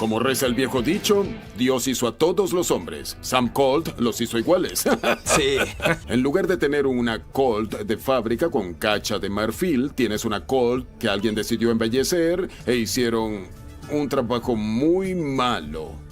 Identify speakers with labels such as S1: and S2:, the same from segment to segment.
S1: Como reza el viejo dicho, Dios hizo a todos los hombres. Sam Colt los hizo iguales.
S2: Sí.
S1: En lugar de tener una Colt de fábrica con cacha de marfil, tienes una Colt que alguien decidió embellecer e hicieron un trabajo muy malo.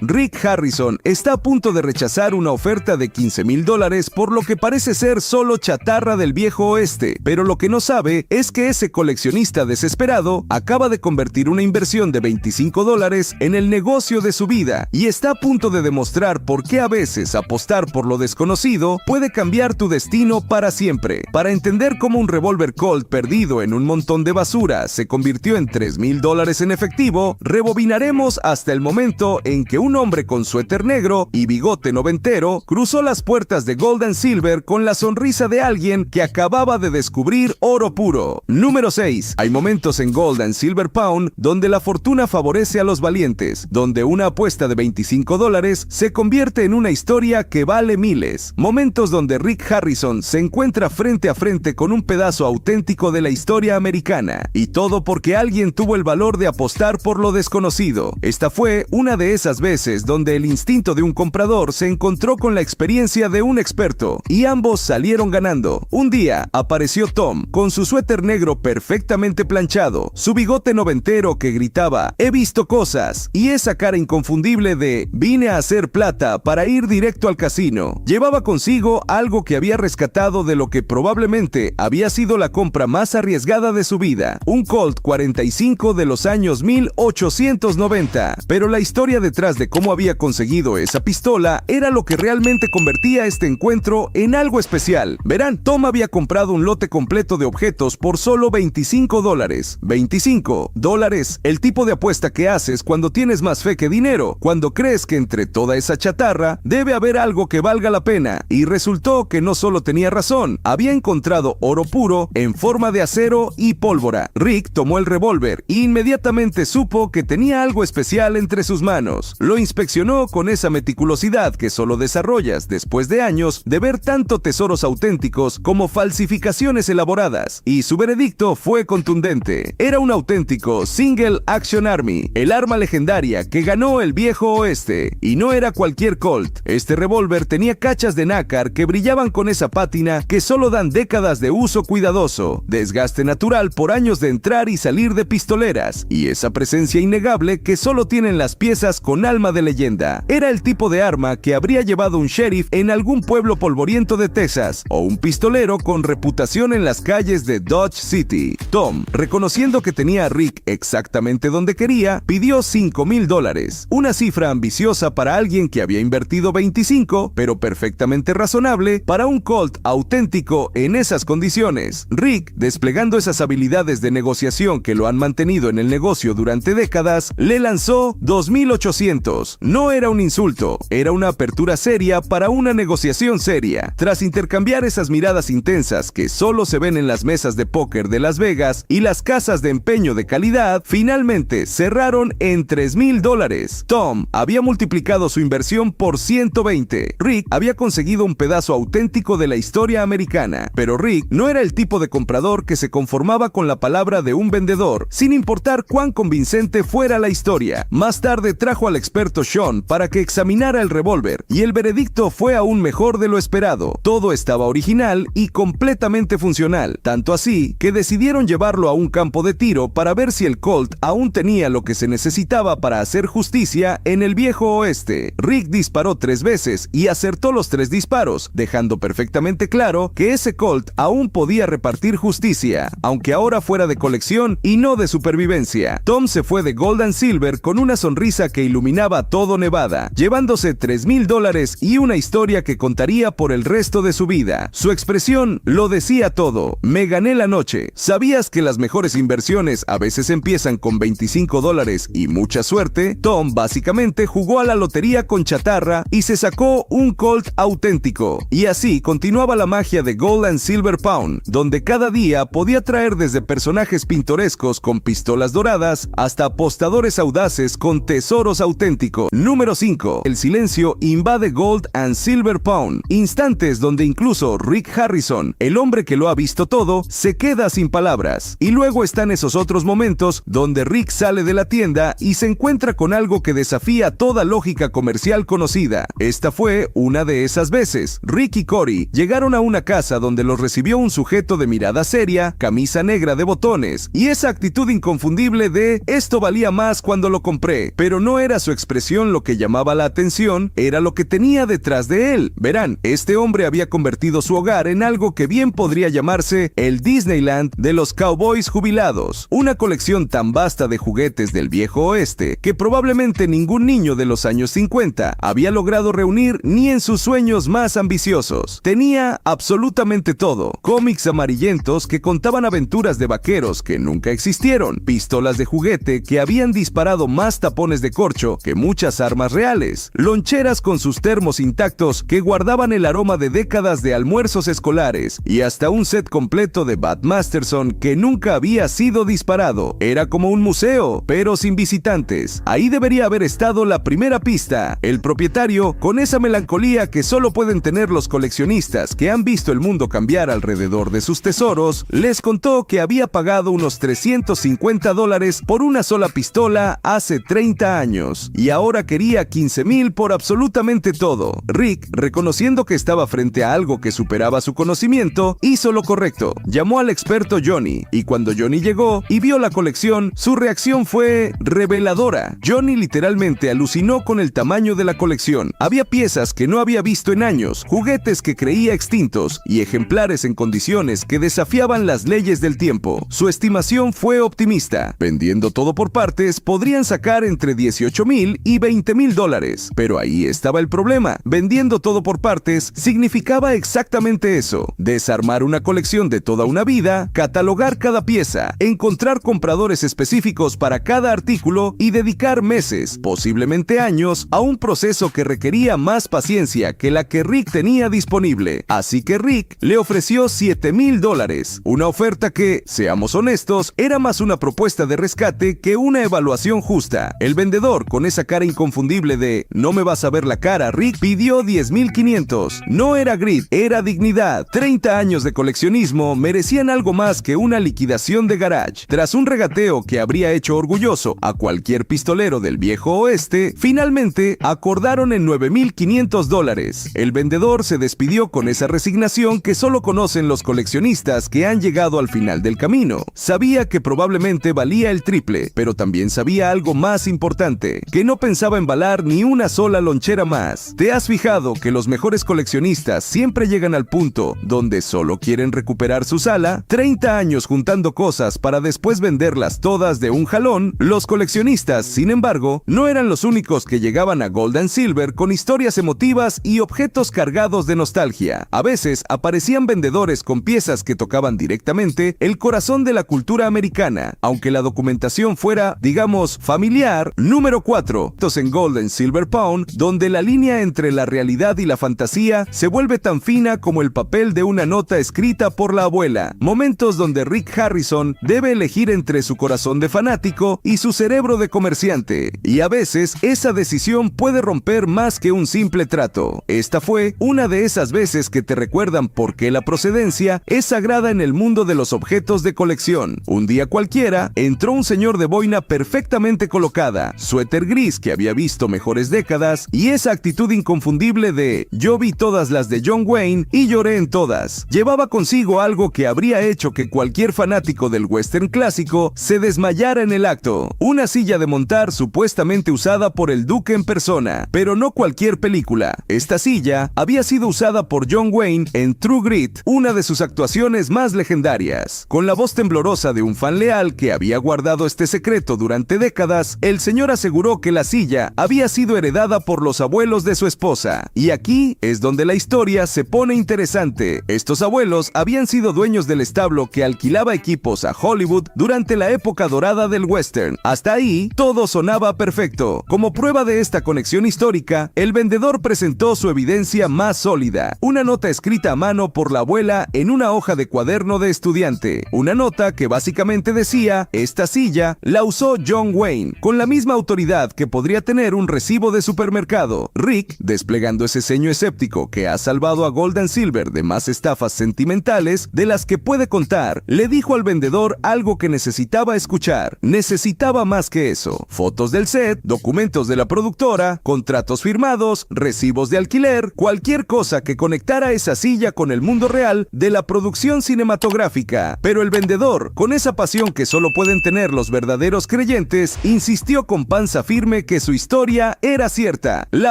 S3: Rick Harrison está a punto de rechazar una oferta de $15,000 por lo que parece ser solo chatarra del viejo oeste, pero lo que no sabe es que ese coleccionista desesperado acaba de convertir una inversión de $25 en el negocio de su vida y está a punto de demostrar por qué a veces apostar por lo desconocido puede cambiar tu destino para siempre. Para entender cómo un revólver Colt perdido en un montón de basura se convirtió en $3,000 en efectivo, rebobinaremos hasta el momento en que un hombre con suéter negro y bigote noventero cruzó las puertas de Gold and Silver con la sonrisa de alguien que acababa de descubrir oro puro. Número 6. Hay momentos en Gold and Silver Pound donde la fortuna favorece a los valientes, donde una apuesta de $25 se convierte en una historia que vale miles. Momentos donde Rick Harrison se encuentra frente a frente con un pedazo auténtico de la historia americana. Y todo porque alguien tuvo el valor de apostar por lo desconocido. Esta fue una de esas veces donde el instinto de un comprador se encontró con la experiencia de un experto y ambos salieron ganando. Un día apareció Tom con su suéter negro perfectamente planchado, su bigote noventero que gritaba "He visto cosas" y esa cara inconfundible de "Vine a hacer plata para ir directo al casino". Llevaba consigo algo que había rescatado de lo que probablemente había sido la compra más arriesgada de su vida, un Colt 45 de los años 1890. Pero la historia detrás de cómo había conseguido esa pistola era lo que realmente convertía este encuentro en algo especial. Verán, Tom había comprado un lote completo de objetos por solo $25. $25. El tipo de apuesta que haces cuando tienes más fe que dinero, cuando crees que entre toda esa chatarra debe haber algo que valga la pena. Y resultó que no solo tenía razón, había encontrado oro puro en forma de acero y pólvora. Rick tomó el revólver e inmediatamente supo que tenía algo especial entre sus manos. Lo inspeccionó con esa meticulosidad que solo desarrollas después de años de ver tanto tesoros auténticos como falsificaciones elaboradas, y su veredicto fue contundente. Era un auténtico Single Action Army, el arma legendaria que ganó el viejo oeste, y no era cualquier Colt. Este revólver tenía cachas de nácar que brillaban con esa pátina que solo dan décadas de uso cuidadoso, desgaste natural por años de entrar y salir de pistoleras, y esa presencia innegable que solo tienen las piezas con alma de leyenda. Era el tipo de arma que habría llevado un sheriff en algún pueblo polvoriento de Texas, o un pistolero con reputación en las calles de Dodge City. Tom, reconociendo que tenía a Rick exactamente donde quería, pidió $5,000, una cifra ambiciosa para alguien que había invertido 25, pero perfectamente razonable para un Colt auténtico en esas condiciones. Rick, desplegando esas habilidades de negociación que lo han mantenido en el negocio durante décadas, le lanzó $2,800. No era un insulto, era una apertura seria para una negociación seria. Tras intercambiar esas miradas intensas que solo se ven en las mesas de póker de Las Vegas y las casas de empeño de calidad, finalmente cerraron en $3,000. Tom había multiplicado su inversión por 120. Rick había conseguido un pedazo auténtico de la historia americana, pero Rick no era el tipo de comprador que se conformaba con la palabra de un vendedor, sin importar cuán convincente fuera la historia. Más tarde trajo al experto Sean para que examinara el revólver, y el veredicto fue aún mejor de lo esperado. Todo estaba original y completamente funcional, tanto así que decidieron llevarlo a un campo de tiro para ver si el Colt aún tenía lo que se necesitaba para hacer justicia en el viejo oeste. Rick disparó 3 veces y acertó los 3 disparos, dejando perfectamente claro que ese Colt aún podía repartir justicia, aunque ahora fuera de colección y no de supervivencia. Tom se fue de Gold and Silver con una sonrisa que iluminaba todo Nevada, llevándose $3,000 y una historia que contaría por el resto de su vida. Su expresión lo decía todo: "Me gané la noche". ¿Sabías que las mejores inversiones a veces empiezan con $25 y mucha suerte? Tom básicamente jugó a la lotería con chatarra y se sacó un Colt auténtico. Y así continuaba la magia de Gold and Silver Pound, donde cada día podía traer desde personajes pintorescos con pistolas doradas hasta apostadores audaces con tesoros auténticos. auténtico. Número 5. El silencio invade Gold and Silver Pawn. Instantes donde incluso Rick Harrison, el hombre que lo ha visto todo, se queda sin palabras. Y luego están esos otros momentos donde Rick sale de la tienda y se encuentra con algo que desafía toda lógica comercial conocida. Esta fue una de esas veces. Rick y Cory llegaron a una casa donde los recibió un sujeto de mirada seria, camisa negra de botones y esa actitud inconfundible de "esto valía más cuando lo compré", pero no era su expresión lo que llamaba la atención, era lo que tenía detrás de él. Verán, este hombre había convertido su hogar en algo que bien podría llamarse el Disneyland de los cowboys jubilados, una colección tan vasta de juguetes del viejo oeste que probablemente ningún niño de los años 50 había logrado reunir ni en sus sueños más ambiciosos. Tenía absolutamente todo: cómics amarillentos que contaban aventuras de vaqueros que nunca existieron, pistolas de juguete que habían disparado más tapones de corcho que muchas armas reales, loncheras con sus termos intactos que guardaban el aroma de décadas de almuerzos escolares y hasta un set completo de Bat Masterson que nunca había sido disparado. Era como un museo, pero sin visitantes. Ahí debería haber estado la primera pista. El propietario, con esa melancolía que solo pueden tener los coleccionistas que han visto el mundo cambiar alrededor de sus tesoros, les contó que había pagado unos $350 por una sola pistola hace 30 años y ahora quería $15,000 por absolutamente todo. Rick, reconociendo que estaba frente a algo que superaba su conocimiento, hizo lo correcto. Llamó al experto Johnny y cuando Johnny llegó y vio la colección, su reacción fue reveladora. Johnny literalmente alucinó con el tamaño de la colección. Había piezas que no había visto en años, juguetes que creía extintos y ejemplares en condiciones que desafiaban las leyes del tiempo. Su estimación fue optimista. Vendiendo todo por partes, podrían sacar entre $18,000 y $20,000. Pero ahí estaba el problema. Vendiendo todo por partes significaba exactamente eso: desarmar una colección de toda una vida, catalogar cada pieza, encontrar compradores específicos para cada artículo y dedicar meses, posiblemente años, a un proceso que requería más paciencia que la que Rick tenía disponible. Así que Rick le ofreció $7,000, una oferta que, seamos honestos, era más una propuesta de rescate que una evaluación justa. El vendedor, con esa cara inconfundible de "no me vas a ver la cara, Rick", pidió $10,500. No era grit, era dignidad. 30 años de coleccionismo merecían algo más que una liquidación de garage. Tras un regateo que habría hecho orgulloso a cualquier pistolero del viejo oeste, finalmente acordaron en $9,500. El vendedor se despidió con esa resignación que solo conocen los coleccionistas que han llegado al final del camino. Sabía que probablemente valía el triple, pero también sabía algo más importante, que no pensaba embalar ni una sola lonchera más. ¿Te has fijado que los mejores coleccionistas siempre llegan al punto donde solo quieren recuperar su sala? 30 años juntando cosas para después venderlas todas de un jalón. Los coleccionistas, sin embargo, no eran los únicos que llegaban a Gold and Silver con historias emotivas y objetos cargados de nostalgia. A veces aparecían vendedores con piezas que tocaban directamente el corazón de la cultura americana, aunque la documentación fuera, digamos, familiar. Número 4. En Gold and Silver Pawn, donde la línea entre la realidad y la fantasía se vuelve tan fina como el papel de una nota escrita por la abuela. Momentos donde Rick Harrison debe elegir entre su corazón de fanático y su cerebro de comerciante. Y a veces esa decisión puede romper más que un simple trato. Esta fue una de esas veces que te recuerdan por qué la procedencia es sagrada en el mundo de los objetos de colección. Un día cualquiera, entró un señor de boina perfectamente colocada, suéter gris que había visto mejores décadas y esa actitud inconfundible de "yo vi todas las de John Wayne y lloré en todas". Llevaba consigo algo que habría hecho que cualquier fanático del western clásico se desmayara en el acto: una silla de montar supuestamente usada por el duque en persona, pero no cualquier película. Esta silla había sido usada por John Wayne en True Grit, una de sus actuaciones más legendarias. Con la voz temblorosa de un fan leal que había guardado este secreto durante décadas, el señor aseguró que la silla había sido heredada por los abuelos de su esposa. Y aquí es donde la historia se pone interesante. Estos abuelos habían sido dueños del establo que alquilaba equipos a Hollywood durante la época dorada del western. Hasta ahí, todo sonaba perfecto. Como prueba de esta conexión histórica, el vendedor presentó su evidencia más sólida: una nota escrita a mano por la abuela en una hoja de cuaderno de estudiante. Una nota que básicamente decía: esta silla la usó John Wayne, con la misma autoridad que que podría tener un recibo de supermercado. Rick, desplegando ese ceño escéptico que ha salvado a Gold and Silver de más estafas sentimentales de las que puede contar, le dijo al vendedor algo que necesitaba escuchar. Necesitaba más que eso: fotos del set, documentos de la productora, contratos firmados, recibos de alquiler, cualquier cosa que conectara esa silla con el mundo real de la producción cinematográfica. Pero el vendedor, con esa pasión que solo pueden tener los verdaderos creyentes, insistió con panza firme que su historia era cierta. La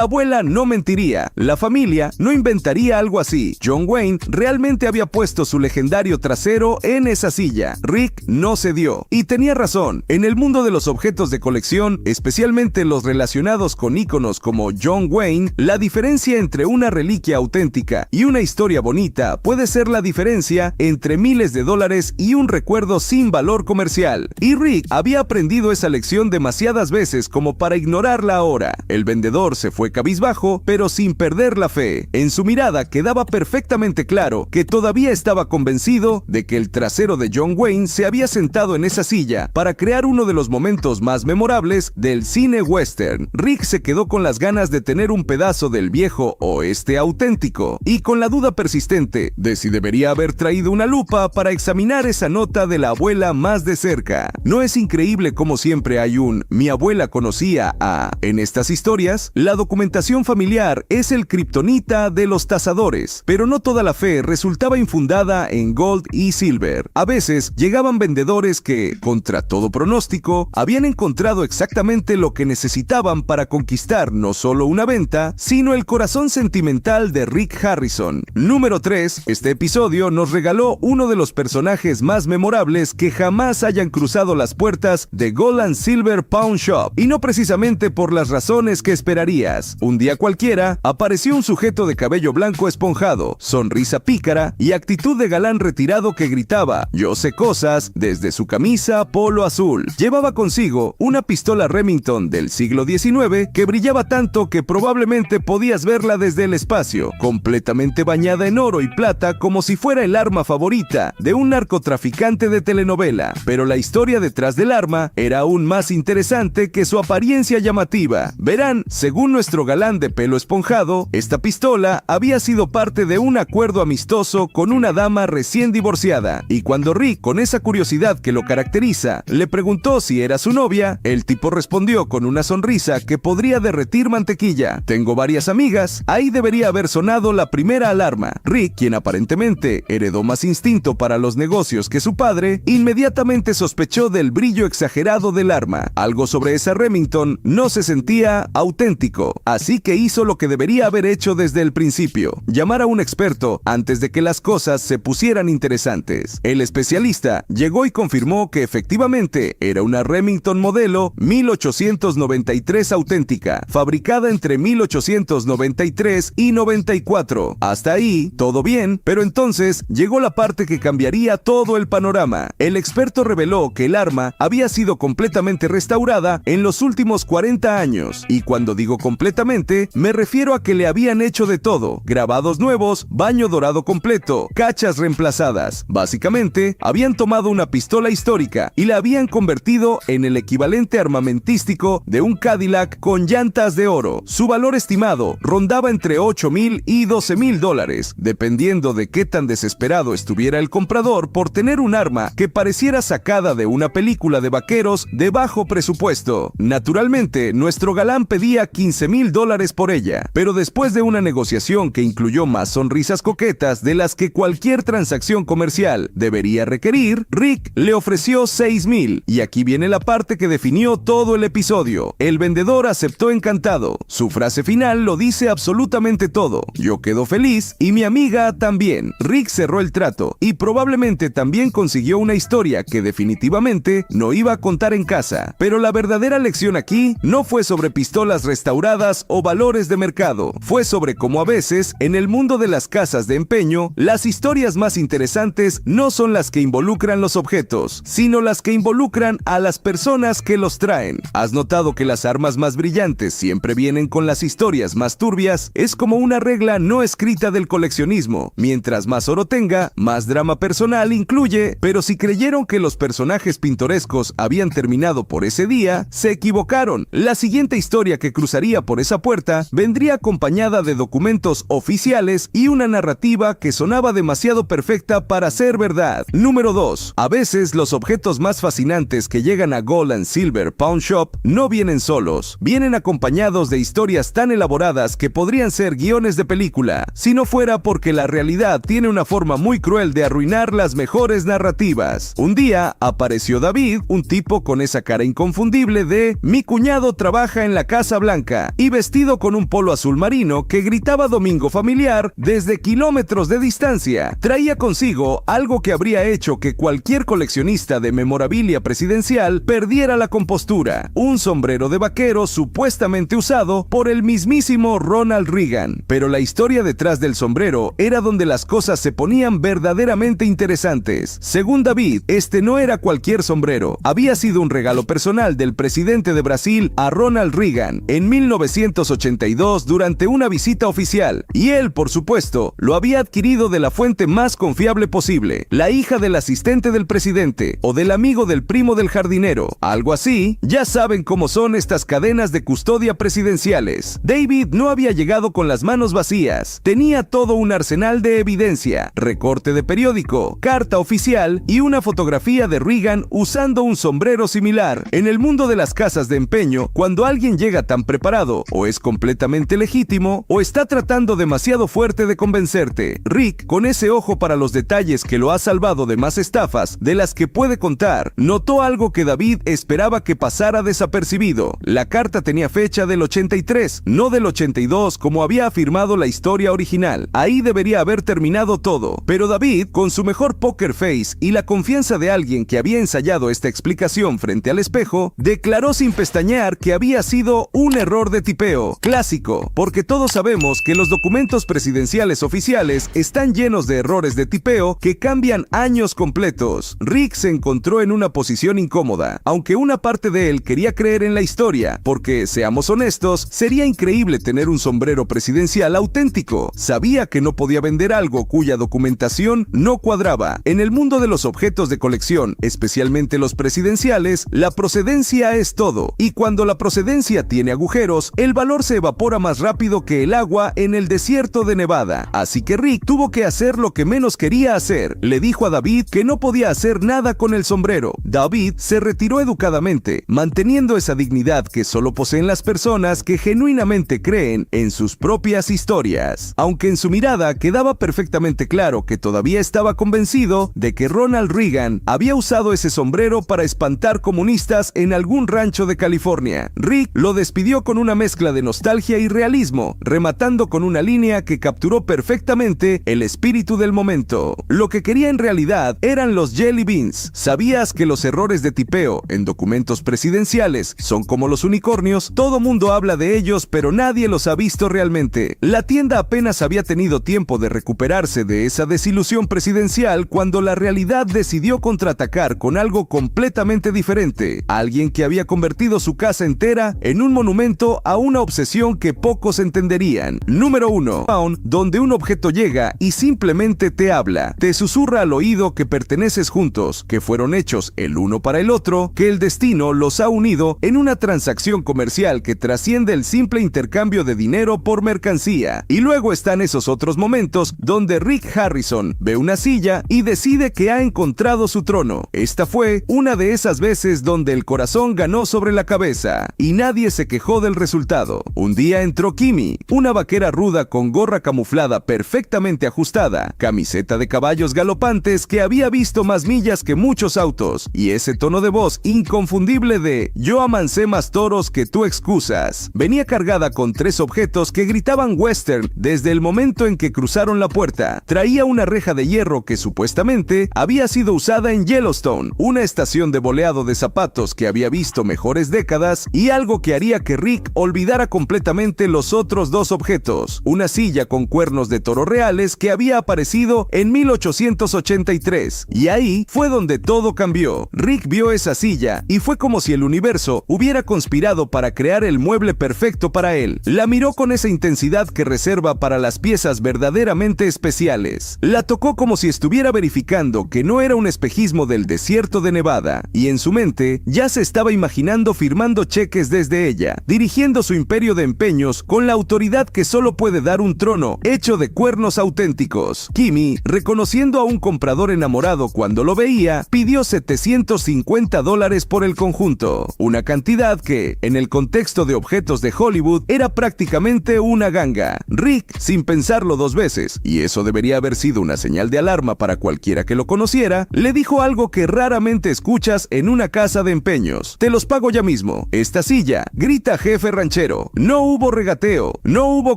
S3: abuela no mentiría, la familia no inventaría algo así. John Wayne realmente había puesto su legendario trasero en esa silla. Rick no cedió. Y tenía razón. En el mundo de los objetos de colección, especialmente los relacionados con íconos como John Wayne, la diferencia entre una reliquia auténtica y una historia bonita puede ser la diferencia entre miles de dólares y un recuerdo sin valor comercial. Y Rick había aprendido esa lección demasiadas veces como para ignorarla ahora. El vendedor se fue cabizbajo, pero sin perder la fe. En su mirada quedaba perfectamente claro que todavía estaba convencido de que el trasero de John Wayne se había sentado en esa silla para crear uno de los momentos más memorables del cine western. Rick se quedó con las ganas de tener un pedazo del viejo oeste auténtico y con la duda persistente de si debería haber traído una lupa para examinar esa nota de la abuela más de cerca. ¿No es increíble cómo siempre hay un "mi abuela conocía a" en estas historias? La documentación familiar es el kriptonita de los tasadores, pero no toda la fe resultaba infundada en Gold y Silver. A veces llegaban vendedores que, contra todo pronóstico, habían encontrado exactamente lo que necesitaban para conquistar no solo una venta, sino el corazón sentimental de Rick Harrison. Número 3. Este episodio nos regaló uno de los personajes más memorables que jamás hayan cruzado las puertas de Gold and Silver Pawn Shop, y no precisamente por las razones que esperarías. Un día cualquiera, apareció un sujeto de cabello blanco esponjado, sonrisa pícara y actitud de galán retirado que gritaba "yo sé cosas" desde su camisa polo azul. Llevaba consigo una pistola Remington del siglo XIX que brillaba tanto que probablemente podías verla desde el espacio, completamente bañada en oro y plata como si fuera el arma favorita de un narcotraficante de telenovela. Pero la historia detrás del arma era aún más interesante que su apariencia llamativa. Verán, según nuestro galán de pelo esponjado, esta pistola había sido parte de un acuerdo amistoso con una dama recién divorciada, y cuando Rick, con esa curiosidad que lo caracteriza, le preguntó si era su novia, el tipo respondió con una sonrisa que podría derretir mantequilla: "Tengo varias amigas". Ahí debería haber sonado la primera alarma. Rick, quien aparentemente heredó más instinto para los negocios que su padre, inmediatamente sospechó del brillo exagerado del arma. Algo sobre esa Remington no se sentía auténtico, así que hizo lo que debería haber hecho desde el principio: llamar a un experto antes de que las cosas se pusieran interesantes. El especialista llegó y confirmó que efectivamente era una Remington modelo 1893 auténtica, fabricada entre 1893 y 94. Hasta ahí, todo bien, pero entonces llegó la parte que cambiaría todo el panorama. El experto reveló que el arma había sido completamente restaurada en los últimos 40 años, y cuando digo completamente, me refiero a que le habían hecho de todo: grabados nuevos, baño dorado completo, cachas reemplazadas. Básicamente, habían tomado una pistola histórica y la habían convertido en el equivalente armamentístico de un Cadillac con llantas de oro. Su valor estimado rondaba entre $8,000 y $12,000, dependiendo de qué tan desesperado estuviera el comprador por tener un arma que pareciera sacada de una película de vaqueros de bajo presupuesto. Naturalmente, nuestro galán pedía $15,000 por ella, pero después de una negociación que incluyó más sonrisas coquetas de las que cualquier transacción comercial debería requerir, Rick le ofreció $6,000, y aquí viene la parte que definió todo el episodio. El vendedor aceptó encantado. Su frase final lo dice absolutamente todo: "yo quedo feliz y mi amiga también". Rick cerró el trato y probablemente también consiguió una historia que definitivamente no iba a contar en casa. Pero la verdadera lección aquí no fue sobre pistolas restauradas o valores de mercado. Fue sobre cómo a veces, en el mundo de las casas de empeño, las historias más interesantes no son las que involucran los objetos, sino las que involucran a las personas que los traen. ¿Has notado que las armas más brillantes siempre vienen con las historias más turbias? Es como una regla no escrita del coleccionismo: mientras más oro tenga, más drama personal incluye. Pero si creyeron que los personajes pintorescos habían terminado por ese día, se equivocaron llegaron. La siguiente historia que cruzaría por esa puerta vendría acompañada de documentos oficiales y una narrativa que sonaba demasiado perfecta para ser verdad. Número 2. A veces los objetos más fascinantes que llegan a Gold and Silver Pawn Shop no vienen solos, vienen acompañados de historias tan elaboradas que podrían ser guiones de película, si no fuera porque la realidad tiene una forma muy cruel de arruinar las mejores narrativas. Un día apareció David, un tipo con esa cara inconfundible de "mi cuñado trabaja en la Casa Blanca", y vestido con un polo azul marino que gritaba domingo familiar desde kilómetros de distancia. Traía consigo algo que habría hecho que cualquier coleccionista de memorabilia presidencial perdiera la compostura: un sombrero de vaquero supuestamente usado por el mismísimo Ronald Reagan. Pero la historia detrás del sombrero era donde las cosas se ponían verdaderamente interesantes. Según David, este no era cualquier sombrero, había sido un regalo personal del presidente de Brasil a Ronald Reagan en 1982 durante una visita oficial, y él, por supuesto, lo había adquirido de la fuente más confiable posible, la hija del asistente del presidente o del amigo del primo del jardinero, algo así. Ya saben cómo son estas cadenas de custodia presidenciales. David no había llegado con las manos vacías, tenía todo un arsenal de evidencia: recorte de periódico, carta oficial y una fotografía de Reagan usando un sombrero similar. En el mundo de las casas de empeño, cuando alguien llega tan preparado, o es completamente legítimo, o está tratando demasiado fuerte de convencerte. Rick, con ese ojo para los detalles que lo ha salvado de más estafas de las que puede contar, notó algo que David esperaba que pasara desapercibido. La carta tenía fecha del 83, no del 82 como había afirmado la historia original. Ahí debería haber terminado todo, pero David, con su mejor poker face y la confianza de alguien que había ensayado esta explicación frente al espejo, declaró sin pestañear que había sido un error de tipeo. Clásico, porque todos sabemos que los documentos presidenciales oficiales están llenos de errores de tipeo que cambian años completos. Rick se encontró en una posición incómoda, aunque una parte de él quería creer en la historia, porque, seamos honestos, sería increíble tener un sombrero presidencial auténtico. Sabía que no podía vender algo cuya documentación no cuadraba. En el mundo de los objetos de colección, especialmente los presidenciales, la procedencia es todo, y cuando la procedencia tiene agujeros, el valor se evapora más rápido que el agua en el desierto de Nevada. Así que Rick tuvo que hacer lo que menos quería hacer. Le dijo a David que no podía hacer nada con el sombrero. David se retiró educadamente, manteniendo esa dignidad que solo poseen las personas que genuinamente creen en sus propias historias. Aunque en su mirada quedaba perfectamente claro que todavía estaba convencido de que Ronald Reagan había usado ese sombrero para espantar comunistas en algún rancho de California. Rick lo despidió con una mezcla de nostalgia y realismo, rematando con una línea que capturó perfectamente el espíritu del momento. Lo que quería en realidad eran los jelly beans. ¿Sabías que los errores de tipeo en documentos presidenciales son como los unicornios? Todo mundo habla de ellos, pero nadie los ha visto realmente. La tienda apenas había tenido tiempo de recuperarse de esa desilusión presidencial cuando la realidad decidió contraatacar con algo completamente diferente. Alguien que había convertido su casa entera en un monumento a una obsesión que pocos entenderían. Número 1. Donde un objeto llega y simplemente te habla. Te susurra al oído que perteneces juntos, que fueron hechos el uno para el otro, que el destino los ha unido en una transacción comercial que trasciende el simple intercambio de dinero por mercancía. Y luego están esos otros momentos donde Rick Harrison ve una silla y decide que ha encontrado su trono. Esta fue una de esas veces donde el corazón ganó sobre la cabeza y nadie se quejó del resultado. Un día entró Kimmy, una vaquera ruda con gorra camuflada perfectamente ajustada, camiseta de caballos galopantes que había visto más millas que muchos autos, y ese tono de voz inconfundible de "yo amancé más toros que tú excusas". Venía cargada con 3 objetos que gritaban western desde el momento en que cruzaron la puerta. Traía una reja de hierro que supuestamente había sido usada en Yellowstone, una estación de boleado de zapatos que había visto mejores décadas, y algo que haría que Rick olvidara completamente los otros 2 objetos: una silla con cuernos de toro reales que había aparecido en 1883. Y ahí fue donde todo cambió. Rick vio esa silla y fue como si el universo hubiera conspirado para crear el mueble perfecto para él. La miró con esa intensidad que reserva para las piezas verdaderamente especiales. La tocó como si estuviera verificando que no era un espejismo del desierto de Nevada, y en su mente ya se estaba imaginando firmar firmando cheques desde ella, dirigiendo su imperio de empeños con la autoridad que solo puede dar un trono hecho de cuernos auténticos. Kimi, reconociendo a un comprador enamorado cuando lo veía, pidió $750 por el conjunto, una cantidad que, en el contexto de objetos de Hollywood, era prácticamente una ganga. Rick, sin pensarlo dos veces, y eso debería haber sido una señal de alarma para cualquiera que lo conociera, le dijo algo que raramente escuchas en una casa de empeños: te los pago ya mismo. Esta silla, grita jefe ranchero. No hubo regateo, no hubo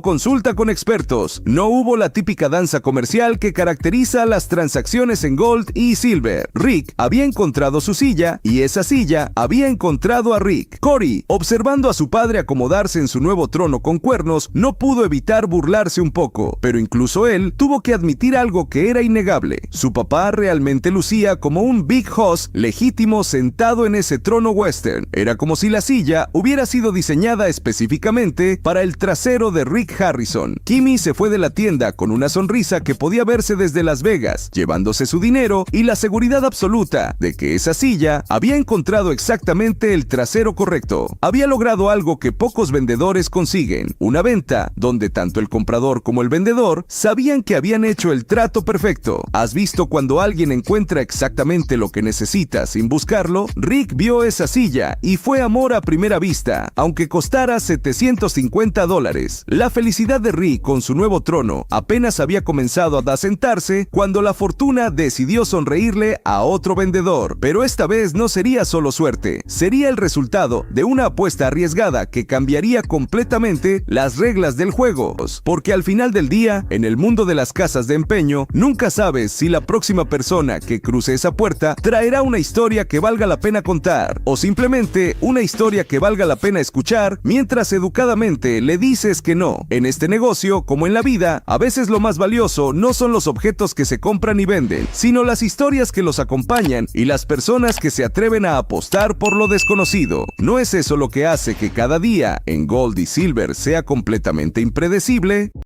S3: consulta con expertos, no hubo la típica danza comercial que caracteriza las transacciones en Gold y Silver. Rick había encontrado su silla y esa silla había encontrado a Rick. Cory, observando a su padre acomodarse en su nuevo trono con cuernos, no pudo evitar burlarse un poco, pero incluso él tuvo que admitir algo que era innegable: su papá realmente lucía como un Big Hoss legítimo sentado en ese trono western. Era como si la silla hubiera sido diseñada específicamente para el trasero de Rick Harrison. Kimi se fue de la tienda con una sonrisa que podía verse desde Las Vegas, llevándose su dinero y la seguridad absoluta de que esa silla había encontrado exactamente el trasero correcto. Había logrado algo que pocos vendedores consiguen: una venta donde tanto el comprador como el vendedor sabían que habían hecho el trato perfecto. ¿Has visto cuando alguien encuentra exactamente lo que necesita sin buscarlo? Rick vio esa silla y fue amor a primera vista, aunque costara $750. La felicidad de Rick con su nuevo trono apenas había comenzado a asentarse cuando la fortuna decidió sonreírle a otro vendedor. Pero esta vez no sería solo suerte, sería el resultado de una apuesta arriesgada que cambiaría completamente las reglas del juego. Porque al final del día, en el mundo de las casas de empeño, nunca sabes si la próxima persona que cruce esa puerta traerá una historia que valga la pena contar, o simplemente una historia que valga la pena escuchar mientras educadamente le dices que no. En este negocio, como en la vida, a veces lo más valioso no son los objetos que se compran y venden, sino las historias que los acompañan y las personas que se atreven a apostar por lo desconocido. ¿No es eso lo que hace que cada día en Gold y Silver sea completamente impredecible?